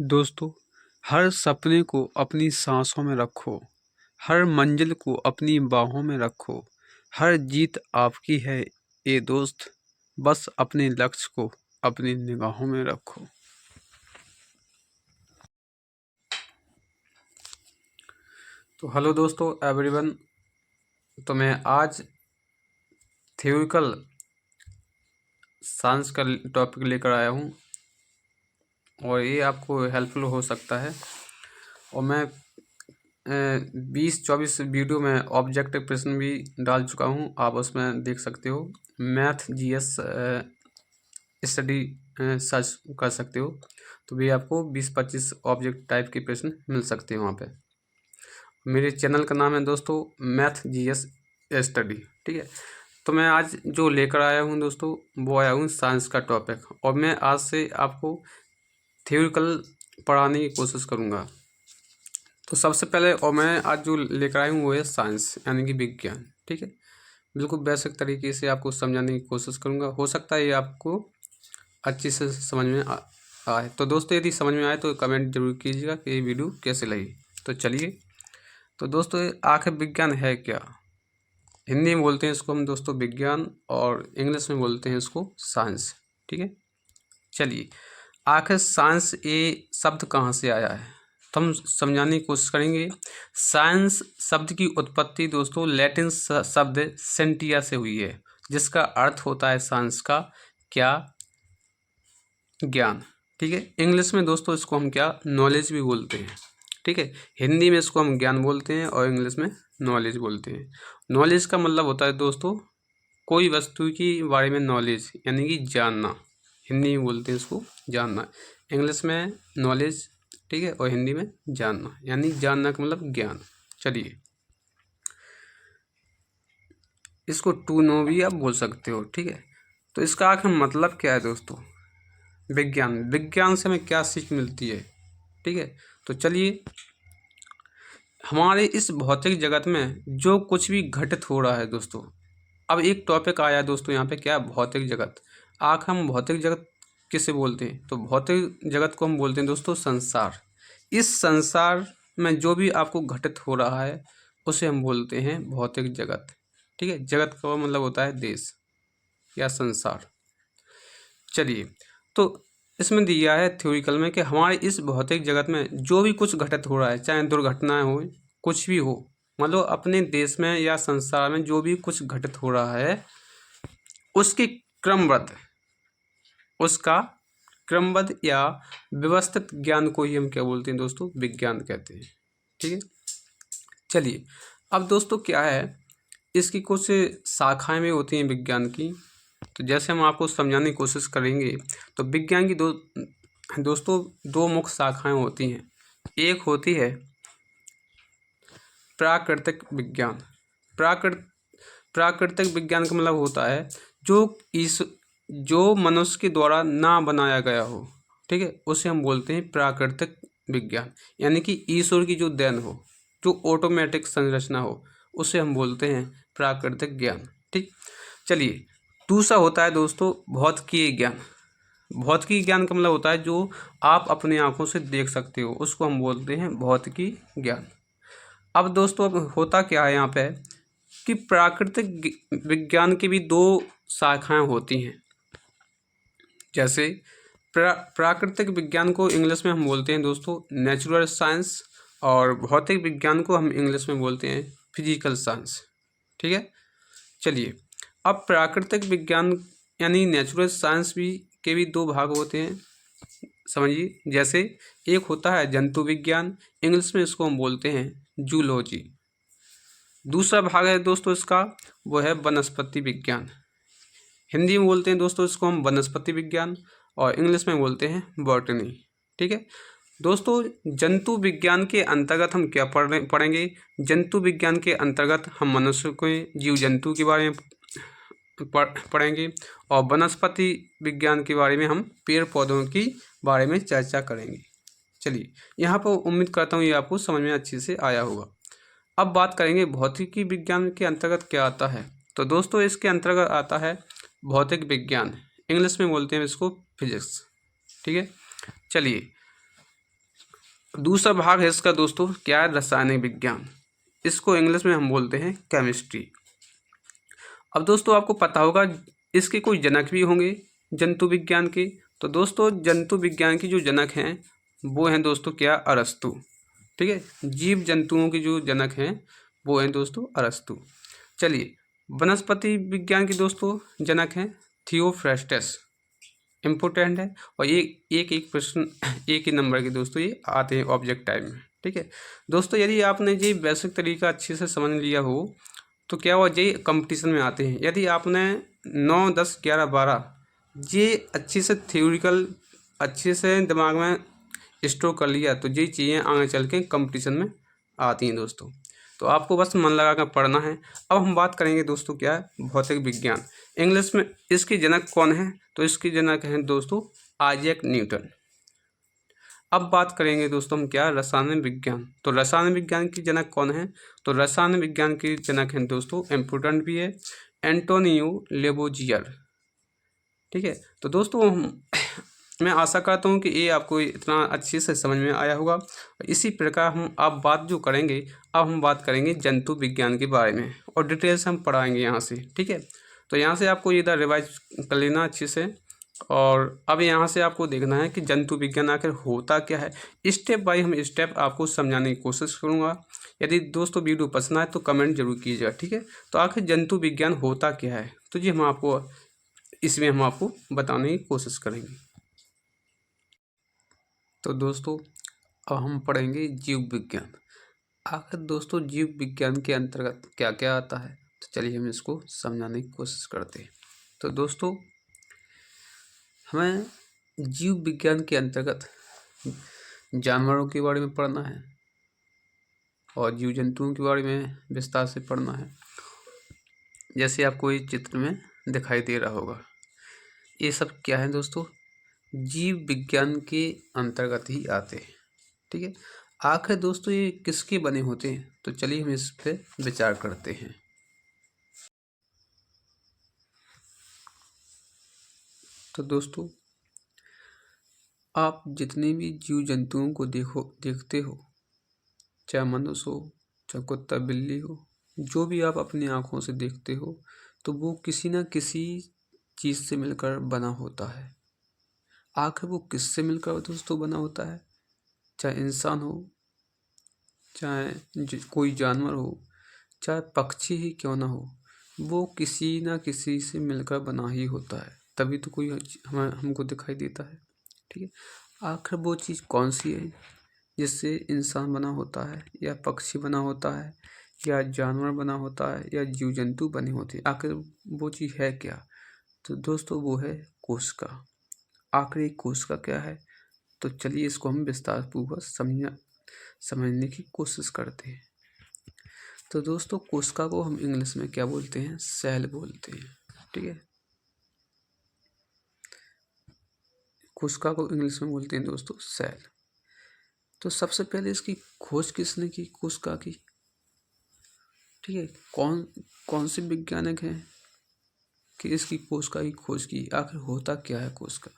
दोस्तों, हर सपने को अपनी सांसों में रखो, हर मंजिल को अपनी बाहों में रखो, हर जीत आपकी है ये दोस्त, बस अपने लक्ष्य को अपनी निगाहों में रखो। तो हेलो दोस्तों एवरीवन, तो मैं आज थ्योरिकल साइंस का टॉपिक लेकर आया हूँ और ये आपको हेल्पफुल हो सकता है। और मैं 20-24 वीडियो में ऑब्जेक्टिव प्रश्न भी डाल चुका हूँ, आप उसमें देख सकते हो। मैथ जीएस स्टडी सर्च कर सकते हो, तो भी आपको 20-25 ऑब्जेक्ट टाइप के प्रश्न मिल सकते हैं वहाँ पे। मेरे चैनल का नाम है दोस्तों मैथ जीएस स्टडी, ठीक है। तो मैं आज जो लेकर आया हूँ दोस्तों, वो आया हूँ साइंस का टॉपिक, और मैं आज से आपको थ्योरिकल पढ़ाने की कोशिश करूँगा। तो सबसे पहले और मैं आज जो लेकर आया हूँ वो है साइंस, यानी कि विज्ञान, ठीक है। बिल्कुल बेसिक तरीके से आपको समझाने की कोशिश करूँगा। हो सकता है ये आपको अच्छी से समझ में आए। तो दोस्तों यदि समझ में आए तो कमेंट जरूर कीजिएगा कि ये वीडियो कैसे लगी। तो चलिए, तो दोस्तों आखिर विज्ञान है क्या? हिंदी में बोलते हैं इसको हम दोस्तों विज्ञान, और इंग्लिश में बोलते हैं इसको साइंस, ठीक है। चलिए, आखिर साइंस ये शब्द कहाँ से आया है तो हम समझाने की कोशिश करेंगे। साइंस शब्द की उत्पत्ति दोस्तों लैटिन शब्द सेंटिया से हुई है, जिसका अर्थ होता है साइंस का क्या? ज्ञान, ठीक है। इंग्लिश में दोस्तों इसको हम क्या? नॉलेज भी बोलते हैं, ठीक है। हिंदी में इसको हम ज्ञान बोलते हैं और इंग्लिश में नॉलेज बोलते हैं। नॉलेज का मतलब होता है दोस्तों कोई वस्तु के बारे में नॉलेज, यानी कि जानना। हिंदी में बोलते हैं इसको जानना, इंग्लिश में नॉलेज, ठीक है, और हिंदी में जानना, यानी जानना का मतलब ज्ञान। चलिए, इसको टू नो भी आप बोल सकते हो, ठीक है। तो इसका आखिर मतलब क्या है दोस्तों? विज्ञान, विज्ञान से हमें क्या सीख मिलती है, ठीक है। तो चलिए, हमारे इस भौतिक जगत में जो कुछ भी घटित हो रहा है दोस्तों, अब एक टॉपिक आया है दोस्तों यहाँ पे, क्या? भौतिक जगत। आखिर हम भौतिक जगत किसे बोलते हैं? तो भौतिक जगत को हम बोलते हैं दोस्तों संसार। इस संसार में जो भी आपको घटित हो रहा है उसे हम बोलते हैं भौतिक जगत, ठीक है। जगत का मतलब होता है देश या संसार। चलिए, तो इसमें दिया है थ्योरिकल में कि हमारे इस भौतिक जगत में जो भी कुछ घटित हो रहा है, चाहे दुर्घटनाएं हो, कुछ भी हो, मतलब अपने देश में या संसार में जो भी कुछ घटित हो रहा है उसके क्रमबद्ध, उसका क्रमबद्ध या व्यवस्थित ज्ञान को ही हम क्या बोलते हैं दोस्तों? विज्ञान कहते हैं, ठीक है। चलिए, अब दोस्तों क्या है, इसकी कुछ शाखाएं भी होती हैं विज्ञान की। तो जैसे हम आपको समझाने की कोशिश करेंगे, तो विज्ञान की दोस्तों दो मुख्य शाखाएं होती हैं। एक होती है प्राकृतिक विज्ञान। प्राकृतिक विज्ञान का मतलब होता है जो मनुष्य के द्वारा ना बनाया गया हो, ठीक है, उसे हम बोलते हैं प्राकृतिक विज्ञान। यानी कि ईश्वर की जो देन हो, जो ऑटोमेटिक संरचना हो, उसे हम बोलते हैं प्राकृतिक ज्ञान, ठीक। चलिए, दूसरा होता है दोस्तों भौतिकी ज्ञान। भौतिकी ज्ञान का मतलब होता है जो आप अपनी आंखों से देख सकते हो, उसको हम बोलते हैं भौतिकी ज्ञान। अब दोस्तों अब होता क्या है यहाँ पे कि प्राकृतिक विज्ञान की भी दो शाखाएं होती हैं। जैसे प्राकृतिक विज्ञान को इंग्लिश में हम बोलते हैं दोस्तों नेचुरल साइंस, और भौतिक विज्ञान को हम इंग्लिश में बोलते हैं फिजिकल साइंस, ठीक है। चलिए, अब प्राकृतिक विज्ञान यानी नेचुरल साइंस के भी दो भाग होते हैं, समझिए। जैसे एक होता है जंतु विज्ञान, इंग्लिश में इसको हम बोलते हैं जूलॉजी। दूसरा भाग है दोस्तों इसका, वो है वनस्पति विज्ञान। हिंदी में बोलते हैं दोस्तों इसको हम वनस्पति विज्ञान, और इंग्लिश में बोलते हैं बॉटनी, ठीक है। दोस्तों, जंतु विज्ञान के अंतर्गत हम क्या पढ़ेंगे? जंतु विज्ञान के अंतर्गत हम मनुष्य के जीव जंतु के बारे में पढ़ेंगे, और वनस्पति विज्ञान के बारे में हम पेड़ पौधों की बारे में चर्चा करेंगे। चलिए, यहाँ पर उम्मीद करता हूँ ये आपको समझ में अच्छे से आया होगा। अब बात करेंगे भौतिकी विज्ञान के अंतर्गत क्या आता है। तो दोस्तों इसके अंतर्गत आता है भौतिक विज्ञान, इंग्लिश में बोलते हैं इसको फिजिक्स, ठीक है। चलिए, दूसरा भाग है इसका दोस्तों क्या है, रासायनिक विज्ञान। इसको इंग्लिश में हम बोलते हैं केमिस्ट्री। अब दोस्तों आपको पता होगा इसके कोई जनक भी होंगे जंतु विज्ञान के। तो दोस्तों जंतु विज्ञान की जो जनक हैं वो हैं दोस्तों क्या, अरस्तु। ठीक है, जीव जंतुओं के जो जनक हैं वो हैं दोस्तों अरस्तु। चलिए, वनस्पति विज्ञान की दोस्तों जनक हैं थियोफ्रेस्टस। इम्पोर्टेंट है, और ये एक प्रश्न एक ही नंबर के दोस्तों ये आते हैं ऑब्जेक्ट टाइप में। ठीक है दोस्तों, यदि आपने ये बेसिक तरीका अच्छे से समझ लिया हो तो क्या हुआ, ये कंपटीशन में आते हैं। यदि आपने 9, 10, 11, 12 ये अच्छे से थ्योरिकल अच्छे से दिमाग में स्टोर कर लिया तो ये चीज़ें आगे चल के कंपटीशन में आती हैं दोस्तों। तो आपको बस मन लगा कर पढ़ना है। अब हम बात करेंगे दोस्तों क्या है, भौतिक विज्ञान। इंग्लिश में इसके जनक कौन है, तो इसके जनक हैं दोस्तों आइजैक न्यूटन। अब बात करेंगे दोस्तों हम क्या, रसायन विज्ञान। तो रसायन विज्ञान की जनक कौन है, तो रसायन विज्ञान के जनक हैं दोस्तों, इम्पोर्टेंट भी है, एंटोनियो लेवोजियर। ठीक है, तो दोस्तों मैं आशा करता हूँ कि ये आपको इतना अच्छे से समझ में आया होगा। इसी प्रकार हम अब बात जो करेंगे, अब हम बात करेंगे जंतु विज्ञान के बारे में और डिटेल से हम पढ़ाएंगे यहाँ से। ठीक है, तो यहाँ से आपको इधर रिवाइज कर लेना अच्छे से। और अब यहाँ से आपको देखना है कि जंतु विज्ञान आखिर होता क्या है। स्टेप बाय हम स्टेप आपको समझाने की कोशिश करूँगा। यदि दोस्तों वीडियो पसंद आए तो कमेंट जरूर कीजिएगा। ठीक है, तो आखिर जंतु विज्ञान होता क्या है, तो जी हम आपको बताने की कोशिश करेंगे। तो दोस्तों अब हम पढ़ेंगे जीव विज्ञान। आखिर दोस्तों जीव विज्ञान के अंतर्गत क्या क्या आता है, तो चलिए हम इसको समझाने की कोशिश करते हैं। तो दोस्तों हमें जीव विज्ञान के अंतर्गत जानवरों के बारे में पढ़ना है और जीव जंतुओं के बारे में विस्तार से पढ़ना है। जैसे आपको इस चित्र में दिखाई दे रहा होगा, ये सब क्या है दोस्तों, जीव विज्ञान के अंतर्गत ही आते हैं। ठीक है, आखिर दोस्तों ये किसके बने होते हैं, तो चलिए हम इस पे विचार करते हैं। तो दोस्तों आप जितने भी जीव जंतुओं को देखते हो, चाहे मनुष्य हो, चाहे कुत्ता बिल्ली हो, जो भी आप अपनी आँखों से देखते हो, तो वो किसी न किसी चीज़ से मिलकर बना होता है। आखिर वो किससे मिलकर दोस्तों बना होता है, चाहे इंसान हो, चाहे कोई जानवर हो, चाहे पक्षी ही क्यों ना हो, वो किसी ना किसी से मिलकर बना ही होता है, तभी तो कोई हमको दिखाई देता है। ठीक है, आखिर वो चीज़ कौन सी है जिससे इंसान बना होता है, या पक्षी बना होता है, या जानवर बना होता है, या जीव जंतु बने होते हैं, आखिर वो चीज़ है क्या, तो दोस्तों वो है कोशिका। आखिर कोशिका क्या है, तो चलिए इसको हम विस्तार पूर्वक समझने की कोशिश करते हैं। तो दोस्तों कोशिका को हम इंग्लिश में क्या बोलते हैं, सेल बोलते हैं। ठीक है, कोशिका को इंग्लिश में बोलते हैं दोस्तों सेल। तो सबसे पहले इसकी खोज किसने की, कोशिका की। ठीक है, कौन से वैज्ञानिक हैं कि इसकी कोशिका की खोज की, आखिर होता क्या है कोशिका,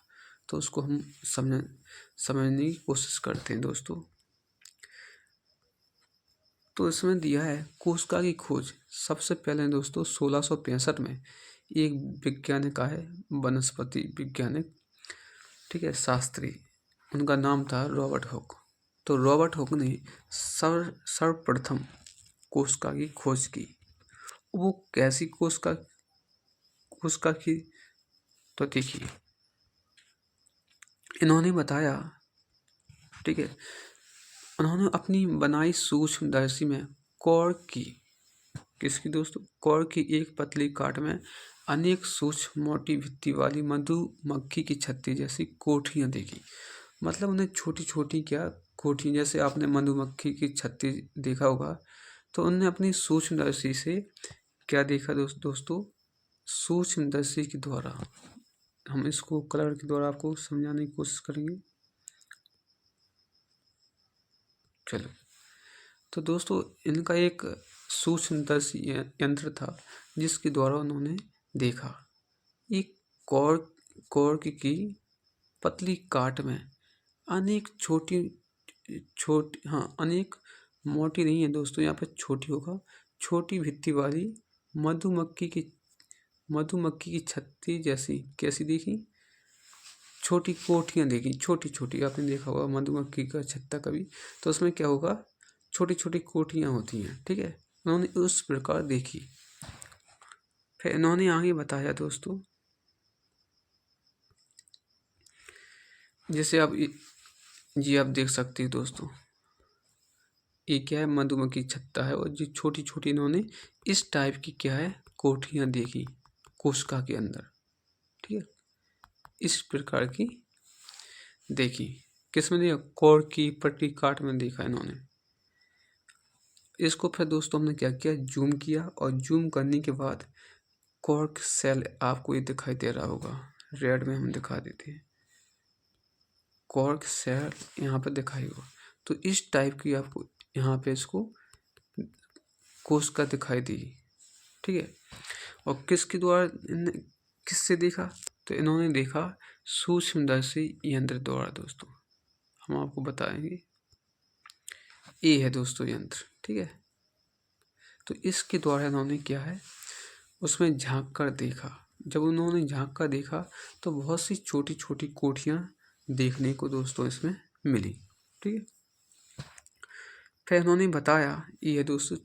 तो उसको हम समझने की कोशिश करते हैं दोस्तों। तो इसमें दिया है कोशिका की खोज सबसे पहले दोस्तों 1665 में एक वैज्ञानिक आए, वनस्पति वैज्ञानिक। ठीक है, शास्त्री, उनका नाम था रॉबर्ट हुक। तो रॉबर्ट हुक ने सर्वप्रथम कोशिका की खोज की। वो कैसी कोशिका की, तो देखिए इन्होंने बताया। ठीक है, उन्होंने अपनी बनाई सूक्ष्मदर्शी में कॉर्क की, किसकी दोस्तों, कॉर्क की एक पतली काट में अनेक सूक्ष्म मोटी भित्ति वाली मधुमक्खी की छत्ती जैसी कोठियाँ देखी। मतलब उन्हें छोटी छोटी क्या कोठियाँ, जैसे आपने मधुमक्खी की छत्ती देखा होगा, तो उन्होंने अपनी सूक्ष्मदर्शी से क्या देखा दोस्तों, सूक्ष्मदर्शी के द्वारा। हम इसको कलर के द्वारा आपको समझाने की कोशिश करेंगे। चलो, तो दोस्तों इनका एक सूक्ष्मदर्शी यंत्र था जिसके द्वारा उन्होंने देखा एक कॉर्क की पतली काट में अनेक छोटी छोटी, हाँ अनेक, मोटी नहीं है दोस्तों, यहाँ पे छोटी होगा। छोटी भित्ति वाली मधुमक्खी की छत्ती जैसी, कैसी देखी, छोटी कोठियाँ देखी, छोटी छोटी, आपने देखा होगा मधुमक्खी का छत्ता कभी, तो उसमें क्या होगा, छोटी छोटी कोठियाँ होती हैं, ठीक है। उन्होंने उस प्रकार देखी। फिर इन्होंने आगे बताया दोस्तों, जैसे आप जी आप देख सकते हैं दोस्तों, ये क्या है, मधुमक्खी छत्ता है, और जो छोटी छोटी इन्होंने इस टाइप की क्या है, कोठियाँ देखी कोशिका के अंदर, ठीक है, इस प्रकार की देखी। किसमें देखा, कोर की पट्टी काट में देखा इन्होंने। इसको फिर दोस्तों हमने क्या किया, जूम किया, और जूम करने के बाद कॉर्क सेल आपको ये दिखाई दे रहा होगा, रेड में हम दिखा देते हैं, कॉर्क सेल यहाँ पर दिखाई होगा। तो इस टाइप की आपको यहाँ पे इसको कोशिका दिखाई दी, ठीक है। और किसके द्वारा, किससे देखा, तो इन्होंने देखा सूक्ष्मदर्शी यंत्र द्वारा दोस्तों। हम आपको बताएंगे, ये है दोस्तों यंत्र, ठीक है। तो इसके द्वारा इन्होंने क्या है, उसमें झांक कर देखा। जब उन्होंने झांक कर देखा तो बहुत सी छोटी छोटी कोठियाँ देखने को दोस्तों इसमें मिली, ठीक है। फिर उन्होंने बताया, ये है दोस्तों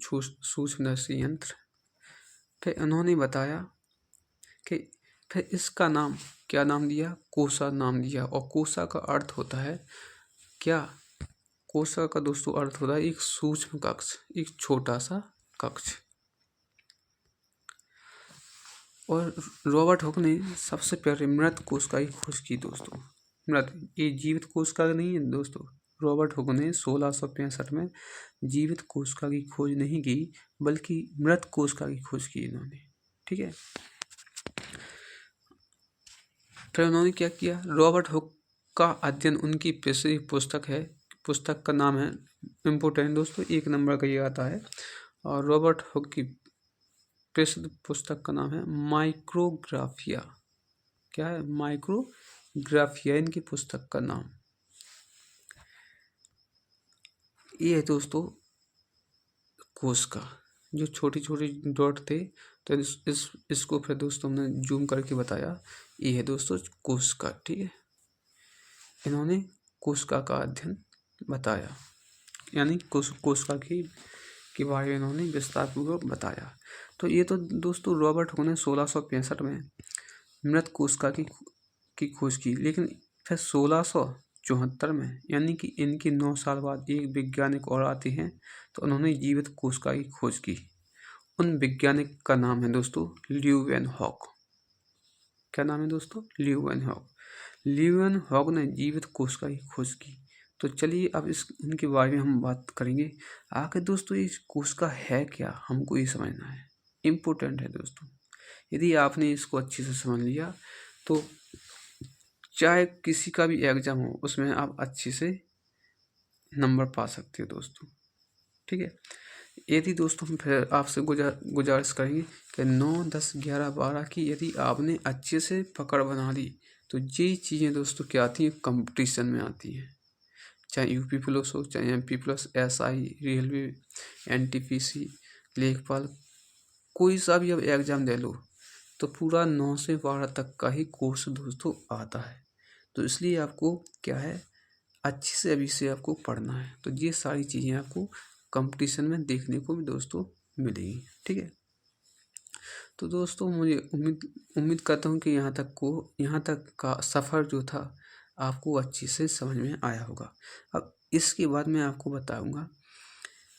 सूक्ष्मदर्शी यंत्र। फिर उन्होंने बताया कि फिर इसका नाम, क्या नाम दिया, कोसा नाम दिया। और कोसा का अर्थ होता है क्या, कोसा का दोस्तों अर्थ होता है एक सूक्ष्म कक्ष, एक छोटा सा कक्ष। और रॉबर्ट हुक ने सबसे पहले मृत कोशिका की खोज की दोस्तों। मृत, ये जीवित कोशिका नहीं है दोस्तों। रॉबर्ट हुक ने 1665 में जीवित कोशिका की खोज नहीं की, बल्कि मृत कोशिका की खोज की इन्होंने, ठीक है। फिर उन्होंने क्या किया, रॉबर्ट हुक का अध्ययन उनकी प्रसिद्ध पुस्तक है, पुस्तक का नाम है, इम्पोर्टेंट दोस्तों, 1 नंबर का ये आता है। और रॉबर्ट हुक की प्रसिद्ध पुस्तक का नाम है माइक्रोग्राफिया। क्या है, माइक्रोग्राफिया इनकी पुस्तक का नाम। ये है दोस्तों कोशिका, जो छोटी छोटी डॉट थे, तो इसको फिर दोस्तों हमने जूम करके बताया, ये है दोस्तों कोशिका, ठीक है। इन्होंने कोशिका का अध्ययन बताया, यानी कोशिका के बारे में इन्होंने विस्तारपूर्वक बताया। तो ये तो दोस्तों रॉबर्ट हुक ने 1665 में मृत कोशिका की खोज की। लेकिन फिर 1674 में, यानी कि इनके 9 साल बाद, एक वैज्ञानिक और आते हैं, तो उन्होंने जीवित कोशिका की खोज की। उन वैज्ञानिक का नाम है दोस्तों ल्यूवेनहॉक। क्या नाम है दोस्तों, ल्यूवेनहॉक। ल्यूवेनहॉक ने जीवित कोशिका की खोज की। तो चलिए अब इनके बारे में हम बात करेंगे। आखिर दोस्तों ये कोशिका है क्या, हमको ये समझना है, इम्पोर्टेंट है दोस्तों। यदि आपने इसको अच्छे से समझ लिया तो चाहे किसी का भी एग्जाम हो, उसमें आप अच्छे से नंबर पा सकते हो दोस्तों, ठीक है। यदि दोस्तों हम फिर आपसे गुजारिश करेंगे कि 9, 10, 11, 12 की यदि आपने अच्छे से पकड़ बना ली, तो ये चीज़ें दोस्तों क्या आती हैं, कंपटीशन में आती हैं। चाहे यूपी पुलिस हो, चाहे MP police, SI, railway, NTPC, लेखपाल, कोई सा भी अब एग्ज़ाम दे लो, तो पूरा 9 से 12 तक का ही कोर्स दोस्तों आता है। तो इसलिए आपको क्या है, अच्छे से अभी से आपको पढ़ना है। तो ये सारी चीज़ें आपको कंपटीशन में देखने को भी दोस्तों मिलेगी, ठीक है। तो दोस्तों मुझे उम्मीद करता हूँ कि यहाँ तक का सफ़र जो था आपको अच्छे से समझ में आया होगा। अब इसके बाद मैं आपको बताऊँगा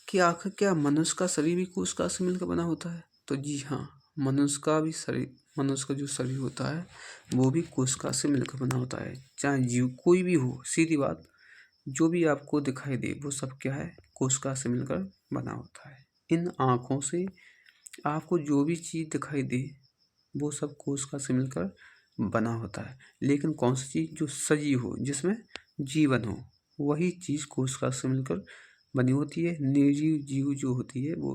कि आखिर क्या मनुष्य का शरीर भी कोशिका से मिलकर बना होता है। तो जी हाँ, मनुष्य का जो शरीर होता है वो भी कोशिका से मिलकर बना होता है। चाहे जीव कोई भी हो, सीधी बात, जो भी आपको दिखाई दे वो सब क्या है, कोशिका से मिलकर बना होता है। इन आँखों से आपको जो भी चीज़ दिखाई दे वो सब कोशिका से मिलकर बना होता है। लेकिन कौन सी चीज़, जो सजीव हो, जिसमें जीवन हो, वही चीज़ कोशिका से मिलकर बनी होती है। निर्जीव जीव जो होती है वो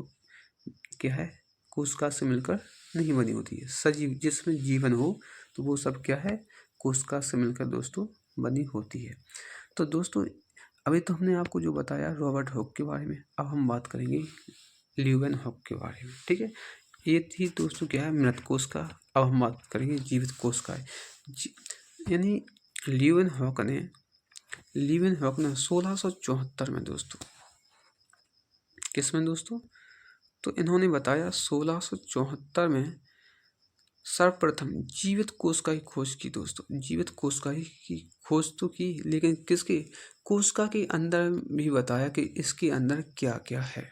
क्या है, कोशिका से मिलकर नहीं बनी होती है। सजीव जिसमें जीवन हो तो वो सब क्या है, कोशिका से मिलकर दोस्तों बनी होती है। तो दोस्तों अभी तो हमने आपको जो बताया रॉबर्ट हॉक के बारे में, अब हम बात करेंगे ल्यूवेनहॉक के बारे में। ठीक है, ये थी दोस्तों क्या है मृत कोश का। अब हम बात करेंगे जीवित कोश का। यानी ल्यूवेनहॉक ने 1674 में दोस्तों, किसमें दोस्तों, तो इन्होंने बताया 1674 में सर्वप्रथम जीवित कोशिका की खोज की दोस्तों। जीवित कोशिका की खोज तो की, लेकिन किसके, कोशिका के अंदर भी बताया कि इसके अंदर क्या क्या है।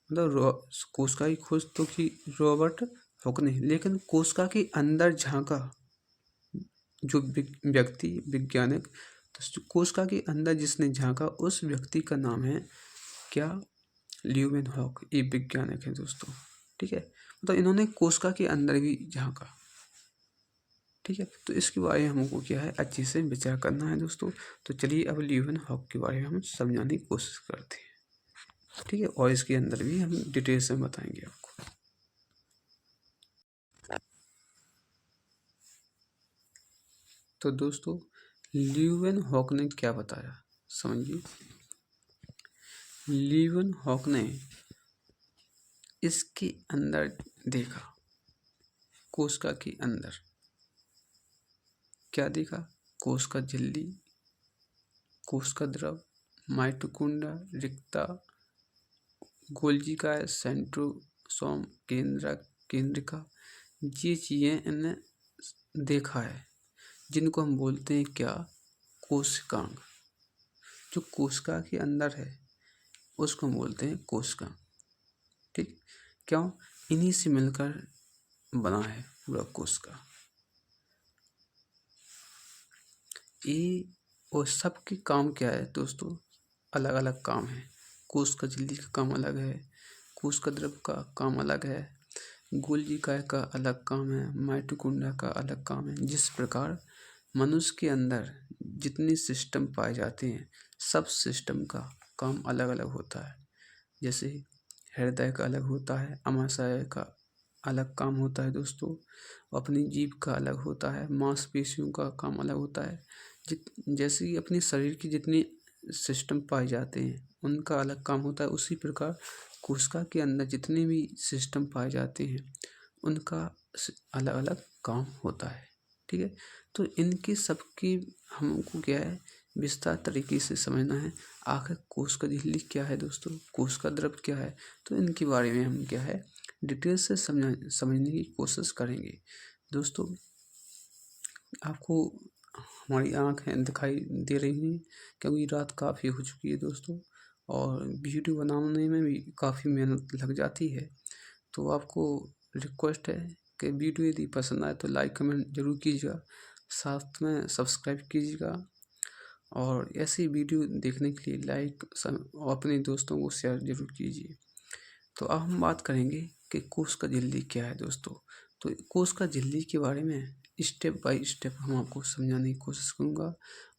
मतलब कोशिका की खोज तो की रॉबर्ट हॉक ने, लेकिन कोशिका के अंदर झांका जो व्यक्ति वैज्ञानिक, तो कोशिका के अंदर जिसने झांका उस व्यक्ति का नाम है क्या, ल्यूवेनहॉक। ये वैज्ञानिक है दोस्तों। ठीक है, मतलब इन्होंने कोशिका के अंदर भी झांका। ठीक है, तो इसके बारे में हमको क्या है अच्छे से विचार करना है दोस्तों। तो चलिए अब ल्यूवेनहॉक के बारे में हम समझाने की कोशिश करते हैं। ठीक है, और इसके अंदर भी हम डिटेल से बताएंगे आपको। तो दोस्तों ल्यूवेनहॉक ने क्या बताया, समझिए। ल्यूवेनहॉक ने इसके अंदर देखा, कोशिका के अंदर क्या देखा, कोशिका झिल्ली, कोशिका द्रव, माइटोकॉन्ड्रिया, रिक्ता, गोल्जिका, सेंट्रोसोम, केंद्रिका, ये चीज़ें इन्हें देखा है, जिनको हम बोलते हैं क्या, कोशिकांग। जो कोशिका के अंदर है उसको हम बोलते हैं कोशिकांग। ठीक, क्यों, इन्हीं से मिलकर बना है पूरा कोशिका। ये और सबके काम क्या है दोस्तों, अलग अलग काम है। कोशिका झिल्ली का काम अलग है, कोशिका द्रव का काम अलग है, गोल्जिका का अलग काम है, माइटोकॉन्ड्रिया का अलग काम है। जिस प्रकार मनुष्य के अंदर जितने सिस्टम पाए जाते हैं, सब सिस्टम का काम अलग अलग होता है। जैसे हृदय का अलग होता है, अमाशय का अलग काम होता है दोस्तों, अपनी जीभ का अलग होता है, मांसपेशियों का काम अलग होता है। जैसे कि अपने शरीर की जितनी सिस्टम पाए जाते हैं उनका अलग काम होता है, उसी प्रकार कोशिका के अंदर जितने भी सिस्टम पाए जाते हैं उनका अलग अलग काम होता है। ठीक है, तो इनकी सबकी हमको क्या है विस्तार तरीके से समझना है। आखिर कोशिका झिल्ली क्या है दोस्तों, कोशिका द्रव क्या है, तो इनके बारे में हम क्या है डिटेल से समझने की कोशिश करेंगे दोस्तों। आपको हमारी आँखें दिखाई दे रही हैं क्योंकि रात काफ़ी हो चुकी है दोस्तों, और वीडियो बनाने में भी काफ़ी मेहनत लग जाती है। तो आपको रिक्वेस्ट है कि वीडियो यदि पसंद आए तो लाइक कमेंट जरूर कीजिएगा, साथ में सब्सक्राइब कीजिएगा, और ऐसी वीडियो देखने के लिए लाइक और अपने दोस्तों को शेयर जरूर कीजिए। तो अब हम बात करेंगे कि कोशिका झिल्ली क्या है दोस्तों। तो कोशिका झिल्ली के बारे में स्टेप बाय स्टेप हम आपको समझाने की कोशिश करूँगा,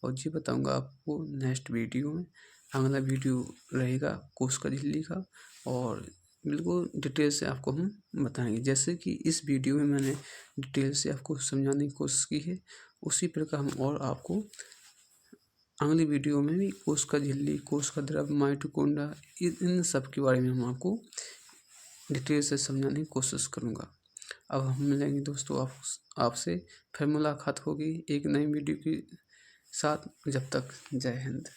और ये बताऊँगा आपको नेक्स्ट वीडियो में। अगला वीडियो रहेगा कोशिका झिल्ली का, और बिल्कुल डिटेल से आपको हम बताएंगे। जैसे कि इस वीडियो में मैंने डिटेल से आपको समझाने की कोशिश की है, उसी प्रकार हम और आपको अगली वीडियो में भी कोशिका झिल्ली, कोशिका द्रव, माइटोकॉन्ड्रिया, इन सब के बारे में हम आपको डिटेल से समझाने की कोशिश करूँगा। अब हम मिलेंगे दोस्तों आपसे, फिर मुलाकात होगी एक नई वीडियो के साथ। जब तक जय हिंद।